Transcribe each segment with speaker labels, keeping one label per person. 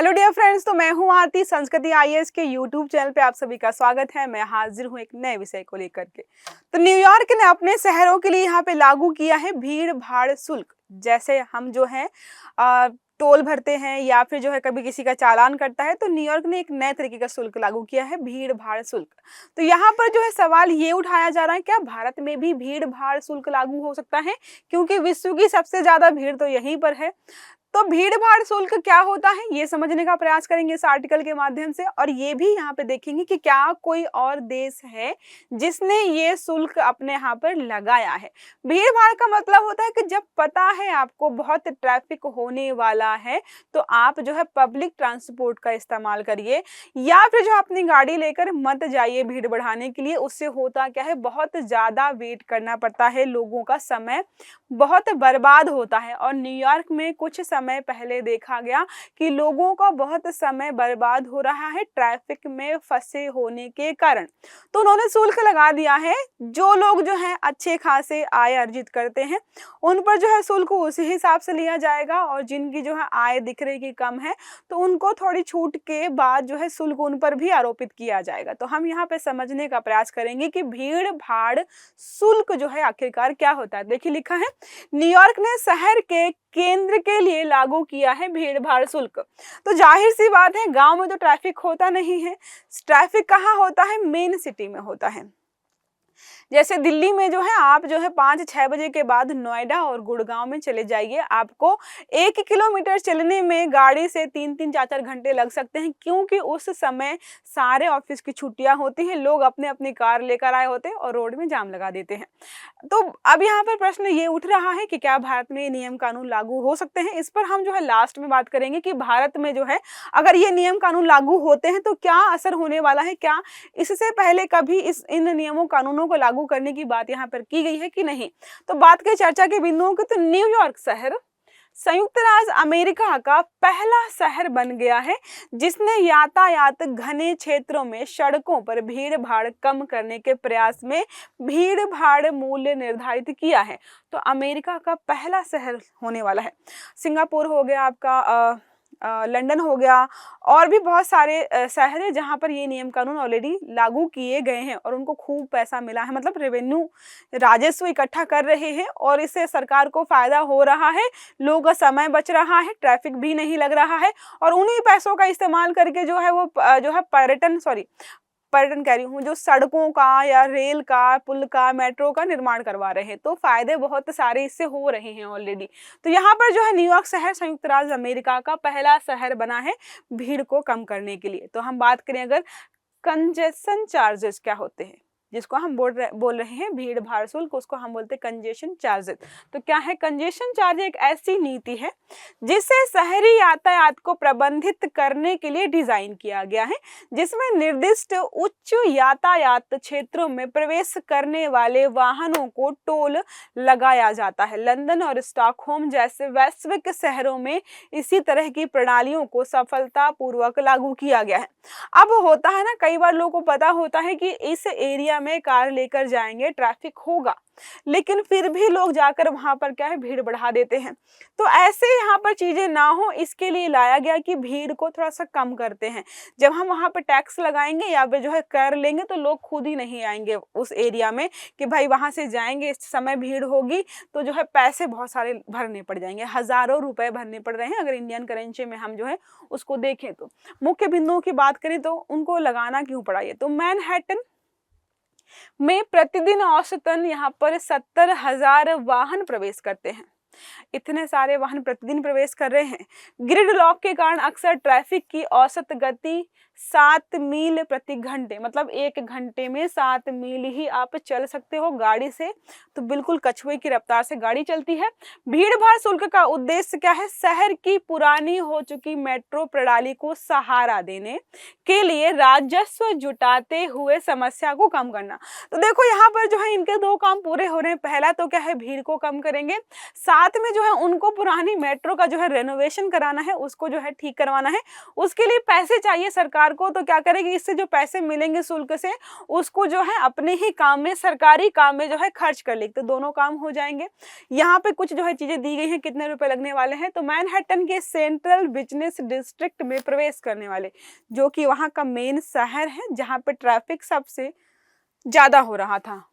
Speaker 1: Hello dear friends, तो मैं हूं आरती। संस्कृति आईएएस के यूट्यूब चैनल पे आप सभी का स्वागत है। मैं हाजिर हूं एक नए विषय को लेकर के। तो न्यूयॉर्क ने अपने शहरों के लिए यहाँ पे लागू किया है भीड़ भाड़ शुल्क। जैसे हम जो है टोल भरते हैं या फिर जो है कभी किसी का चालान करता है, तो न्यूयॉर्क ने एक नए तरीके का शुल्क लागू किया है, भीड़ भाड़ शुल्क। तो यहाँ पर जो है सवाल ये उठाया जा रहा है, क्या भारत में भी भीड़ भाड़ शुल्क लागू हो सकता है, क्योंकि विश्व की सबसे ज्यादा भीड़ तो यहीं पर है। तो भीड़ भाड़ शुल्क क्या होता है ये समझने का प्रयास करेंगे इस आर्टिकल के माध्यम से, और ये भी यहाँ पे देखेंगे कि क्या कोई और देश है जिसने ये शुल्क अपने यहाँ पर लगाया है। भीड़ भाड़ का मतलब होता है कि जब पता है आपको बहुत ट्रैफिक होने वाला है तो आप जो है पब्लिक ट्रांसपोर्ट का इस्तेमाल करिए, या फिर जो अपनी गाड़ी लेकर मत जाइए भीड़ बढ़ाने के लिए। उससे होता क्या है, बहुत ज्यादा वेट करना पड़ता है, लोगों का समय बहुत बर्बाद होता है। और न्यूयॉर्क में कुछ समय पहले देखा गया कि लोगों का बहुत समय बर्बाद हो रहा है ट्रैफिक में फंसे होने के कारण। तो उन्होंने शुल्क लगा दिया है। जो लोग जो है अच्छे खासे आय अर्जित करते हैं उन पर जो है शुल्क उसी हिसाब से लिया जाएगा, और जिनकी जो है आय दिख रही कि कम है तो उनको थोड़ी छूट के बाद जो है शुल्क उन पर भी आरोपित किया जाएगा। तो हम यहाँ पे समझने का प्रयास करेंगे कि भीड़ भाड़ शुल्क जो है आखिरकार क्या होता है। देखिए लिखा है, न्यूयॉर्क ने शहर के केंद्र के लिए लागू किया है भीड़ भाड़ शुल्क। तो जाहिर सी बात है, गांव में तो ट्रैफिक होता नहीं है। ट्रैफिक कहाँ होता है, मेन सिटी में होता है। जैसे दिल्ली में जो है आप जो है 5-6 बजे के बाद नोएडा और गुड़गांव में चले जाइए, आपको 1 किलोमीटर चलने में गाड़ी से 3-3 4-4 घंटे लग सकते हैं, क्योंकि उस समय सारे ऑफिस की छुट्टियां होती हैं, लोग अपने अपनी कार लेकर आए होते हैं और रोड में जाम लगा देते हैं। तो अब यहाँ पर प्रश्न ये उठ रहा है कि क्या भारत में ये नियम कानून लागू हो सकते हैं। इस पर हम जो है लास्ट में बात करेंगे कि भारत में जो है अगर ये नियम कानून लागू होते हैं तो क्या असर होने वाला है, क्या इससे पहले कभी इन नियमों कानूनों को लागू करने की बात यहाँ पर की गई है कि नहीं। तो बात करें चर्चा के बिंदुओं की, तो न्यूयॉर्क शहर संयुक्त राज्य अमेरिका का पहला शहर बन गया है जिसने यातायात घने क्षेत्रों में सड़कों पर भीड़ भाड़ कम करने के प्रयास में भीड़ भाड़ मूल्य निर्धारित किया है। तो अमेरिका का पहला शहर होने वाला है। सिंगापुर हो गया आपका, लंदन हो गया, और भी बहुत सारे शहर हैं जहां पर ये नियम कानून ऑलरेडी लागू किए गए हैं और उनको खूब पैसा मिला है, मतलब रेवेन्यू राजस्व इकट्ठा कर रहे हैं और इससे सरकार को फायदा हो रहा है, लोगों का समय बच रहा है, ट्रैफिक भी नहीं लग रहा है, और उन्हीं पैसों का इस्तेमाल करके जो है वो जो है पर्यटन कह रही हूँ, जो सड़कों का या रेल का, पुल का, मेट्रो का निर्माण करवा रहे हैं। तो फायदे बहुत सारे इससे हो रहे हैं ऑलरेडी। तो यहाँ पर जो है न्यूयॉर्क शहर संयुक्त राज्य अमेरिका का पहला शहर बना है भीड़ को कम करने के लिए। तो हम बात करें अगर कंजेशन चार्जेस क्या होते हैं, जिसको हम बोल रहे हैं भीड़ भाड़ शुल्क, उसको हम बोलते हैं कंजेशन चार्जेस। तो क्या है कंजेशन चार्ज? एक ऐसी नीति है जिसे शहरी यातायात को प्रबंधित करने के लिए डिजाइन किया गया है, जिसमें निर्दिष्ट उच्च यातायात क्षेत्रों में प्रवेश करने वाले वाहनों को टोल लगाया जाता है। लंदन और स्टॉकहोम जैसे वैश्विक शहरों में इसी तरह की प्रणालियों को सफलतापूर्वक लागू किया गया है। अब होता है ना, कई बार लोगों को पता होता है कि इस एरिया में कार लेकर जाएंगे ट्रैफिक होगा, लेकिन फिर भी लोग जाकर वहां पर क्या है भीड़ बढ़ा देते हैं। तो ऐसे यहाँ पर चीजें ना हो, इसके लिए लाया गया कि भीड़ को थोड़ा सा कम करते हैं। जब हम वहां पर टैक्स लगाएंगे या फिर जो है कर लेंगे तो लोग खुद ही नहीं आएंगे उस एरिया में कि भाई वहां से जाएंगे, इस समय भीड़ होगी, तो जो है पैसे बहुत सारे भरने पड़ जाएंगे, हजारों रुपए भरने पड़ रहे हैं अगर इंडियन करेंसी में हम जो है उसको देखें। तो मुख्य बिंदुओं की बात करें तो उनको लगाना क्यों पड़ा ये, तो मैनहट्टन में प्रतिदिन औसतन यहाँ पर 70,000 वाहन प्रवेश करते हैं। इतने सारे वाहन प्रतिदिन प्रवेश कर रहे हैं। ग्रिड लॉक के कारण अक्सर ट्रैफिक की औसत गति 7 मील प्रति घंटे, मतलब 1 घंटे में 7 मील ही आप चल सकते हो गाड़ी से। तो बिल्कुल कछुए की रफ्तार से गाड़ी चलती है। भीड़ भाड़ शुल्क का उद्देश्य क्या है? शहर की पुरानी हो चुकी मेट्रो प्रणाली को सहारा देने के लिए राजस्व जुटाते हुए समस्या को कम करना। तो देखो यहाँ पर जो है इनके दो काम पूरे हो रहे हैं। पहला तो क्या है, भीड़ को कम करेंगे, साथ साथ में जो है उनको पुरानी मेट्रो का जो है रेनोवेशन कराना है, उसको जो है ठीक करवाना है। उसके लिए पैसे चाहिए सरकार को, तो क्या करेगी, इससे जो पैसे मिलेंगे शुल्क से उसको जो है अपने ही काम में, सरकारी काम में जो है खर्च कर लेगी, तो दोनों काम हो जाएंगे। यहाँ पे कुछ जो है चीजें दी गई हैं, कितने रुपए लगने वाले हैं। तो मैनहट्टन के सेंट्रल बिजनेस डिस्ट्रिक्ट में प्रवेश करने वाले, जो कि वहाँ का मेन शहर है जहाँ पे ट्रैफिक सबसे ज्यादा हो रहा था,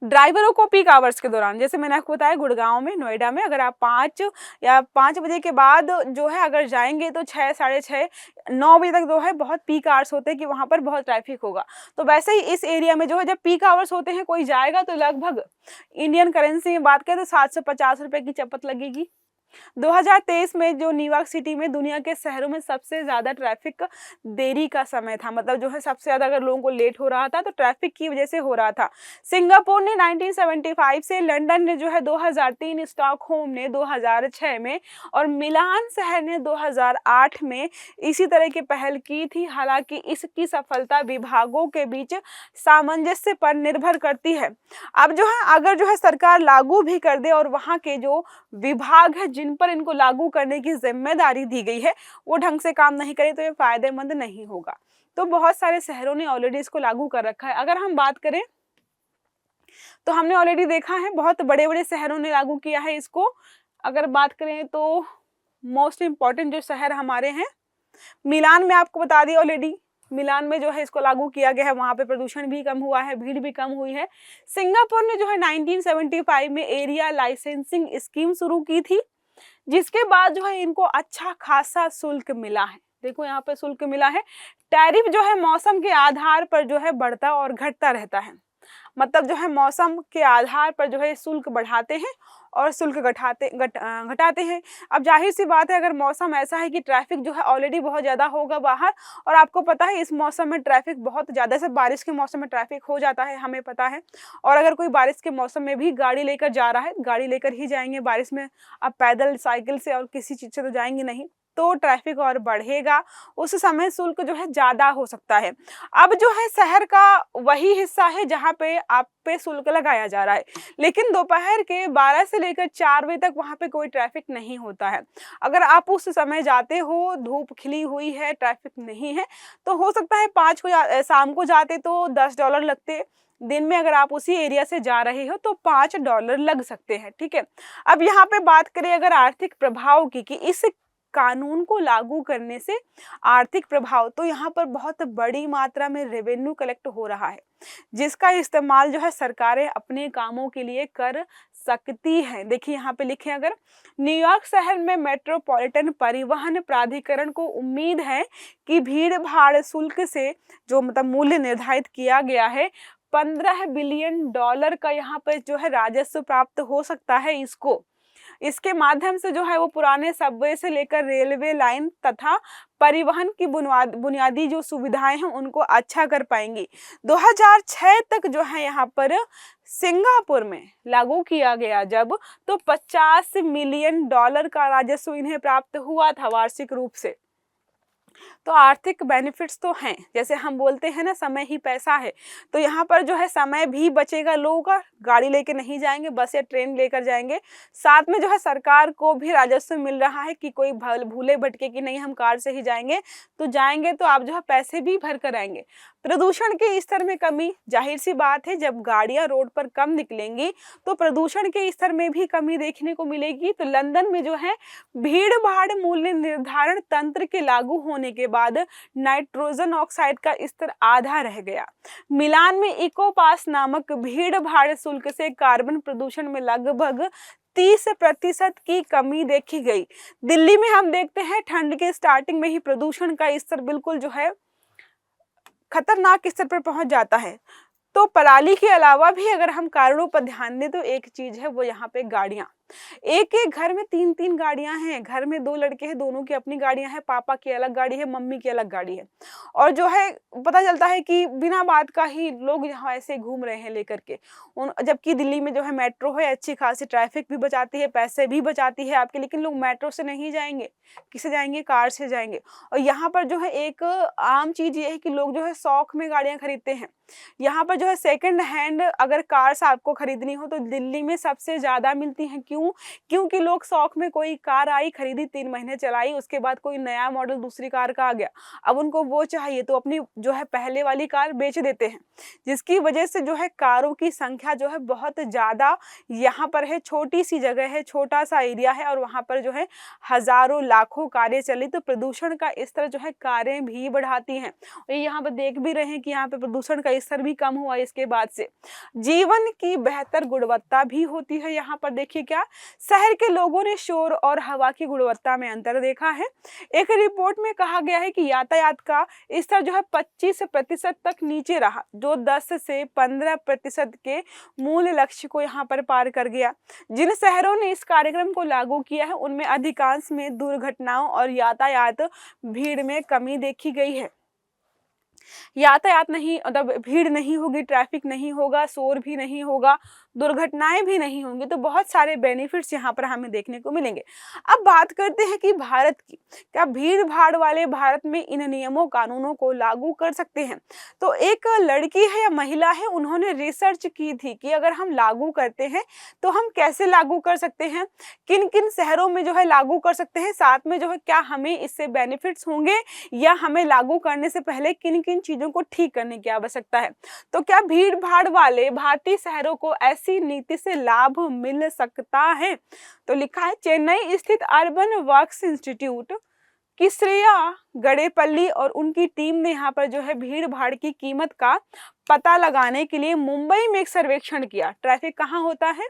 Speaker 1: ड्राइवरों को पीक आवर्स के दौरान, जैसे मैंने आपको बताया गुड़गांव में, नोएडा में, अगर आप 5 बजे के बाद जो है अगर जाएंगे तो 6, साढ़े 6, 9 बजे तक जो है बहुत पीक आवर्स होते हैं कि वहाँ पर बहुत ट्रैफिक होगा। तो वैसे ही इस एरिया में जो है जब पीक आवर्स होते हैं कोई जाएगा तो लगभग इंडियन करेंसी में बात करें तो 750 रुपये की चपत लगेगी। 2023 में जो न्यूयॉर्क सिटी में दुनिया के शहरों में सबसे ज्यादा ट्रैफिक देरी का समय था, मतलब जो है सबसे ज्यादा अगर लोगों को लेट हो रहा था तो ट्रैफिक की वजह से हो रहा था। सिंगापुर ने 1975 से, लंदन ने जो है 2003, स्टॉकहोम ने 2006 में और मिलान शहर ने 2008 में इसी तरह की पहल की थी। हालांकि इसकी सफलता विभागों के बीच सामंजस्य पर निर्भर करती है। अब जो है अगर जो है सरकार लागू भी कर दे और वहाँ के जो विभाग है जिन पर इनको लागू करने की जिम्मेदारी दी गई है वो ढंग से काम नहीं करे तो ये फायदेमंद नहीं होगा। तो बहुत सारे शहरों ने ऑलरेडी इसको लागू कर रखा है। अगर हम बात करें तो हमने ऑलरेडी देखा है बहुत बड़े बड़े शहरों ने लागू किया है इसको। अगर बात करें तो मोस्ट इम्पॉर्टेंट जो शहर हमारे हैं, मिलान में आपको बता दिया ऑलरेडी, मिलान में जो है इसको लागू किया गया है, वहाँ पे प्रदूषण भी कम हुआ है, भीड़ भी कम हुई है। सिंगापुर ने जो है 1975 में एरिया लाइसेंसिंग स्कीम शुरू की थी, जिसके बाद जो है इनको अच्छा खासा शुल्क मिला है। देखो यहाँ पे शुल्क मिला है। टैरिफ जो है मौसम के आधार पर जो है बढ़ता और घटता रहता है, मतलब जो है मौसम के आधार पर जो है शुल्क बढ़ाते हैं और शुल्क घटाते हैं। अब जाहिर सी बात है अगर मौसम ऐसा है कि ट्रैफिक जो है ऑलरेडी बहुत ज़्यादा होगा बाहर, और आपको पता है इस मौसम में ट्रैफिक बहुत ज़्यादा, से बारिश के मौसम में ट्रैफिक हो जाता है, हमें पता है। और अगर कोई बारिश के मौसम में भी गाड़ी लेकर जा रहा है, गाड़ी लेकर ही जाएंगे बारिश में, अब पैदल, साइकिल से और किसी चीज़ से तो जाएंगे नहीं, तो ट्रैफिक और बढ़ेगा, उस समय शुल्क जो है ज़्यादा हो सकता है। अब जो है शहर का वही हिस्सा है जहाँ पे आप पे शुल्क लगाया जा रहा है, लेकिन दोपहर के 12 से लेकर 4 बजे तक वहाँ पे कोई ट्रैफिक नहीं होता है। अगर आप उस समय जाते हो, धूप खिली हुई है, ट्रैफिक नहीं है, तो हो सकता है 5 को शाम को जाते तो $10 लगते, दिन में अगर आप उसी एरिया से जा रहे हो तो $5 लग सकते हैं। ठीक है, अब यहाँ पे बात करें अगर आर्थिक प्रभाव की, कि इस कानून को लागू करने से आर्थिक प्रभाव, तो यहाँ पर बहुत बड़ी मात्रा में रेवेन्यू कलेक्ट हो रहा है, जिसका इस्तेमाल जो है सरकारें अपने कामों के लिए कर सकती हैं। देखिए यहाँ पे लिखे, अगर न्यूयॉर्क शहर में मेट्रोपॉलिटन परिवहन प्राधिकरण को उम्मीद है कि भीड़ भाड़ शुल्क से जो मतलब मूल्य निर्धारित किया गया है, $15 बिलियन का यहाँ पर जो है राजस्व प्राप्त हो सकता है इसके माध्यम से जो है वो पुराने सबवे से लेकर रेलवे लाइन तथा परिवहन की बुनियादी जो सुविधाएं हैं उनको अच्छा कर पाएंगी। 2006 तक जो है यहाँ पर सिंगापुर में लागू किया गया जब, तो $50 मिलियन का राजस्व इन्हें प्राप्त हुआ था वार्षिक रूप से। तो आर्थिक बेनिफिट्स तो हैं, जैसे हम बोलते हैं ना समय ही पैसा है, तो यहाँ पर जो है समय भी बचेगा लोगों का, गाड़ी लेके नहीं जाएंगे, बस या ट्रेन लेकर जाएंगे। साथ में जो है सरकार को भी राजस्व मिल रहा है कि कोई भूले भटके कि नहीं हम कार से ही जाएंगे, तो जाएंगे तो आप जो है पैसे भी भर कर आएंगे। प्रदूषण के स्तर में कमी, जाहिर सी बात है जब गाड़ियां रोड पर कम निकलेंगी तो प्रदूषण के स्तर में भी कमी देखने को मिलेगी। तो लंदन में जो है भीड़ भाड़ मूल्य निर्धारण तंत्र के लागू होने के बाद नाइट्रोजन ऑक्साइड का स्तर आधा रह गया। मिलान में इकोपास नामक भीड़ भाड़ शुल्क से कार्बन प्रदूषण में लगभग 30% की कमी देखी गई। दिल्ली में हम देखते हैं ठंड के स्टार्टिंग में ही प्रदूषण का स्तर बिल्कुल जो है खतरनाक स्तर पर पहुंच जाता है। तो पराली के अलावा भी अगर हम कारणों पर ध्यान दें तो एक चीज है वो यहाँ पे गाड़ियां, एक घर में 3 गाड़ियां हैं, घर में 2 लड़के हैं, दोनों की अपनी गाड़ियां हैं, पापा की अलग गाड़ी है, मम्मी की अलग गाड़ी है, और जो है पता चलता है कि बिना बात का ही लोग यहाँ ऐसे घूम रहे हैं लेकर के जबकि दिल्ली में जो है मेट्रो है, अच्छी खासी ट्रैफिक भी बचाती है, पैसे भी बचाती है आपके, लेकिन लोग मेट्रो से नहीं जाएंगे, किससे जाएंगे, कार से जाएंगे। और यहाँ पर जो है एक आम चीज ये है कि लोग जो है शौक में गाड़ियां खरीदते हैं, यहाँ पर जो है सेकंड हैंड अगर कार्स आपको खरीदनी हो तो दिल्ली में सबसे ज़्यादा मिलती हैं। क्यों? क्योंकि लोग शौक में कोई कार आई, खरीदी, 3 महीने चलाई, उसके बाद कोई नया मॉडल दूसरी कार का आ गया, अब उनको वो चाहिए तो अपनी जो है पहले वाली कार बेच देते हैं, जिसकी वजह से जो है कारों की संख्या जो है बहुत ज़्यादा यहाँ पर है। छोटी सी जगह है, छोटा सा एरिया है और वहाँ पर जो है हज़ारों लाखों कारें चली, तो प्रदूषण का स्तर जो है कारें भी बढ़ाती हैं। और यहाँ पर देख भी रहे हैं कि यहाँ पे प्रदूषण का स्तर भी कम हुआ इसके बाद से। जीवन की बेहतर गुणवत्ता भी होती है। यहाँ पर देखिए क्या शहर के लोगों ने शोर और हवा की गुणवत्ता में अंतर देखा है। एक रिपोर्ट में कहा गया है कि यातायात का स्तर जो है 25% तक नीचे रहा, जो 10 से 15% के मूल लक्ष्य को यहाँ पर पार कर गया। जिन शहरों ने इस कार्यक्रम को लागू किया है उनमें अधिकांश में दुर्घटनाओं और यातायात भीड़ में कमी देखी गई है। यातायात नहीं, मतलब भीड़ नहीं होगी, ट्रैफिक नहीं होगा, शोर भी नहीं होगा, दुर्घटनाएं भी नहीं होंगी, तो बहुत सारे बेनिफिट्स यहाँ पर हमें देखने को मिलेंगे। अब बात करते हैं कि भारत की, क्या भीड़ भाड़ वाले भारत में इन नियमों कानूनों को लागू कर सकते हैं? तो एक लड़की है या महिला है, उन्होंने रिसर्च की थी कि अगर हम लागू करते हैं तो हम कैसे लागू कर सकते हैं, किन किन शहरों में जो है लागू कर सकते हैं, साथ में जो है क्या हमें इससे बेनिफिट्स होंगे या हमें लागू करने से पहले किन किन चीजों को ठीक करने की आवश्यकता है। तो क्या भीड़ भाड़ वाले भारतीय शहरों को ऐसी नीति से लाभ मिल सकता है? तो लिखा है चेन्नई स्थित अर्बन वर्क्स इंस्टीट्यूट की श्रेया गड़ेपल्ली और उनकी टीम ने यहाँ पर जो है भीड़ भाड़ की कीमत का पता लगाने के लिए मुंबई में एक सर्वेक्षण किया। ट्रैफिक कहाँ होता है?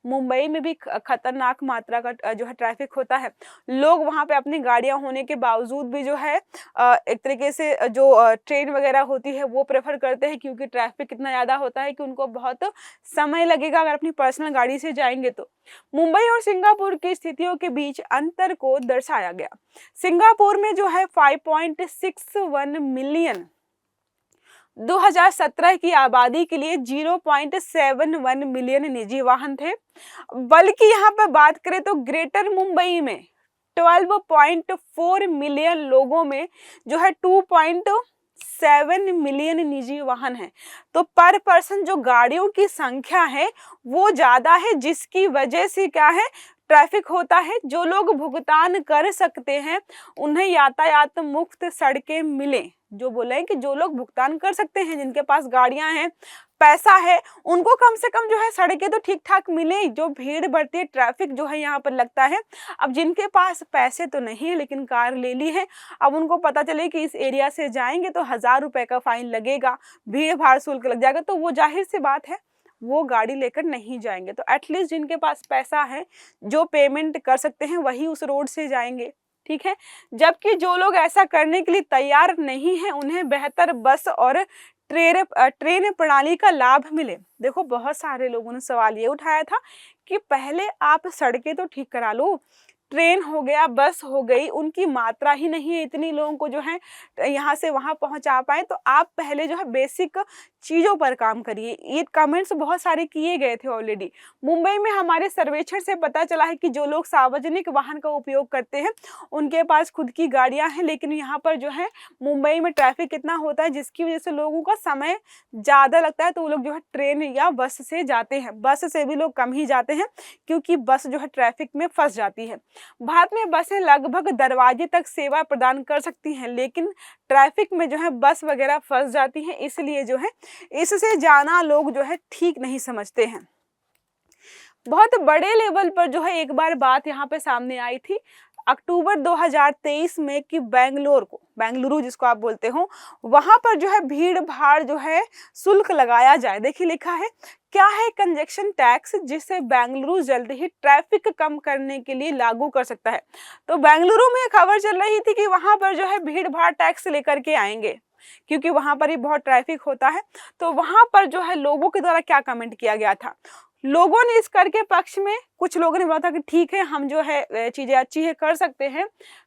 Speaker 1: मुंबई में भी खतरनाक मात्रा का जो है ट्रैफिक होता है। लोग वहाँ पे अपनी गाड़ियाँ होने के बावजूद भी जो है एक तरीके से जो ट्रेन वगैरह होती है वो प्रेफर करते हैं, क्योंकि ट्रैफिक इतना ज़्यादा होता है कि उनको बहुत समय लगेगा अगर अपनी पर्सनल गाड़ी से जाएंगे तो। मुंबई और सिंगापुर की स्थितियों के बीच अंतर को दर्शाया गया। सिंगापुर में जो है 5.61 मिलियन 2017 की आबादी के लिए 0.71 मिलियन निजी वाहन थे, बल्कि यहाँ पर बात करें तो ग्रेटर मुंबई में 12.4 मिलियन लोगों में जो है 2.7 मिलियन निजी वाहन है। तो पर पर्सन जो गाड़ियों की संख्या है वो ज़्यादा है, जिसकी वजह से क्या है ट्रैफिक होता है। जो लोग भुगतान कर सकते हैं उन्हें यातायात मुक्त सड़कें मिले। जो बोले हैं कि जो लोग भुगतान कर सकते हैं, जिनके पास गाड़ियां हैं, पैसा है, उनको कम से कम जो है सड़कें तो ठीक ठाक मिले। जो भीड़ बढ़ती है, ट्रैफिक जो है यहाँ पर लगता है। अब जिनके पास पैसे तो नहीं है लेकिन कार ले ली है, अब उनको पता चले कि इस एरिया से जाएंगे तो 1000 रुपए का फाइन लगेगा, भीड़ भाड़ शुल्क लग जाएगा, तो वो जाहिर सी बात है वो गाड़ी लेकर नहीं जाएंगे। तो एटलीस्ट जिनके पास पैसा है, जो पेमेंट कर सकते हैं, वही उस रोड से जाएंगे, ठीक है। जबकि जो लोग ऐसा करने के लिए तैयार नहीं है उन्हें बेहतर बस और ट्रेन प्रणाली का लाभ मिले। देखो बहुत सारे लोगों ने सवाल ये उठाया था कि पहले आप सड़कें तो ठीक करा लो, ट्रेन हो गया, बस हो गई, उनकी मात्रा ही नहीं है इतनी लोगों को जो है यहाँ से वहाँ पहुँचा पाए, तो आप पहले जो है बेसिक चीज़ों पर काम करिए। ये कमेंट्स बहुत सारे किए गए थे ऑलरेडी। मुंबई में हमारे सर्वेक्षण से पता चला है कि जो लोग सार्वजनिक वाहन का उपयोग करते हैं उनके पास खुद की गाड़ियाँ हैं, लेकिन यहाँ पर जो है मुंबई में ट्रैफिक इतना होता है जिसकी वजह से लोगों का समय ज़्यादा लगता है, तो वो लोग जो है ट्रेन या बस से जाते हैं। बस से भी लोग कम ही जाते हैं क्योंकि बस जो है ट्रैफिक में फंस जाती है। भारत में बसें लगभग दरवाजे तक सेवा प्रदान कर सकती हैं, लेकिन ट्रैफिक में जो है बस वगैरह फंस जाती हैं, इसलिए जो है इससे जाना लोग जो है ठीक नहीं समझते हैं। बहुत बड़े लेवल पर जो है एक बार बात यहाँ पे सामने आई थी अक्टूबर 2023 में कि बेंगलुरु जिसको आप बोलते हो, वहां पर जो है भीड़ भाड़ जो है शुल्क लगाया जाए। देखिए लिखा है क्या है कंजेक्शन टैक्स, जिसे बेंगलुरु जल्द ही ट्रैफिक कम करने के लिए लागू कर सकता है। तो बेंगलुरु में खबर चल रही थी कि वहां पर जो है भीड़ भाड़ टैक्स लेकर के आएंगे क्योंकि वहां पर ही बहुत ट्रैफिक होता है। तो वहां पर जो है लोगों के द्वारा क्या कमेंट किया गया था, लोगों ने इस कर के पक्ष में, कुछ लोगों ने बोला था कि ठीक है हम जो है चीजें अच्छी है कर सकते हैं।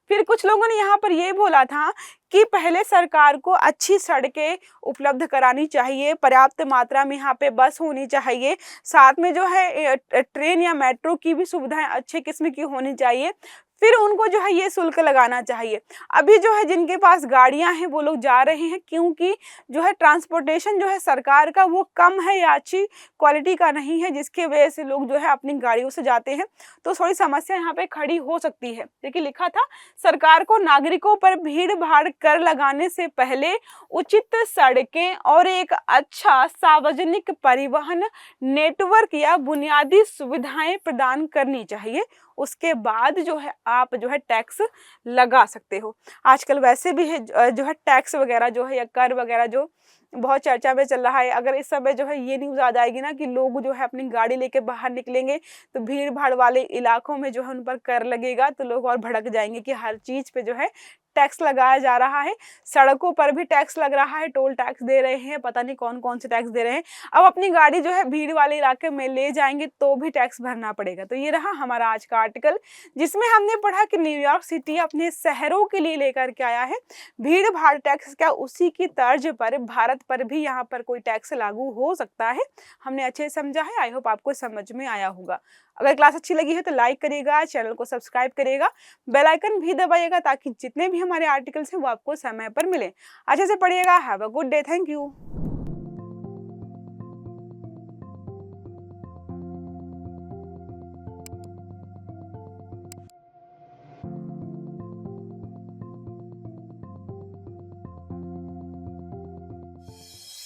Speaker 1: फिर कुछ लोगों ने यहाँ पर ये बोला था कि पहले सरकार को अच्छी सड़कें उपलब्ध करानी चाहिए, पर्याप्त मात्रा में यहाँ पे बस होनी चाहिए, साथ में जो है ट्रेन या मेट्रो की भी सुविधाएं अच्छे किस्म की होनी चाहिए। फिर उनको जो है ये शुल्क लगाना चाहिए। अभी जो है जिनके पास गाड़ियां हैं वो लोग जा रहे हैं, क्योंकि जो है ट्रांसपोर्टेशन जो है सरकार का वो कम है या अच्छी क्वालिटी का नहीं है, जिसकी वजह से लोग जो है अपनी गाड़ियों से जाते हैं। तो थोड़ी समस्या यहाँ पे खड़ी हो सकती है। देखिए लिखा था, सरकार को नागरिकों पर भीड़ भाड़ कर लगाने से पहले उचित सड़कें और एक अच्छा सार्वजनिक परिवहन नेटवर्क या बुनियादी सुविधाएं प्रदान करनी चाहिए। उसके बाद जो है आप जो है टैक्स लगा सकते हो। आजकल वैसे भी है जो है टैक्स वगैरह जो है या कर वगैरह जो बहुत चर्चा में चल रहा है। अगर इस समय जो है ये न्यूज़ आ जाएगी ना कि लोग जो है अपनी गाड़ी लेके बाहर निकलेंगे तो भीड़ भाड़ वाले इलाकों में जो है उन पर कर लगेगा, तो लोग और भड़क जाएंगे कि हर चीज़ पे जो है टैक्स लगाया जा रहा है। सड़कों पर भी टैक्स लग रहा है, टोल टैक्स दे रहे हैं, पता नहीं कौन कौन से टैक्स दे रहे हैं। अब अपनी गाड़ी जो है भीड़ वाले इलाके में ले जाएंगे तो भी टैक्स भरना पड़ेगा। तो ये रहा हमारा आज का आर्टिकल, जिसमें हमने पढ़ा कि न्यूयॉर्क सिटी अपने शहरों के लिए लेकर के आया है भीड़ भाड़ टैक्स। क्या उसी की तर्ज पर भारत पर भी यहाँ पर कोई टैक्स लागू हो सकता है? हमने अच्छे से समझा है। आई होप आपको समझ में आया होगा। अगर क्लास अच्छी लगी है तो लाइक करिएगा, चैनल को सब्सक्राइब करिएगा, बेल आइकन भी दबाइएगा ताकि जितने भी हमारे आर्टिकल्स हैं वो आपको समय पर मिले। अच्छे से पढ़िएगा। Have a good day. Thank you.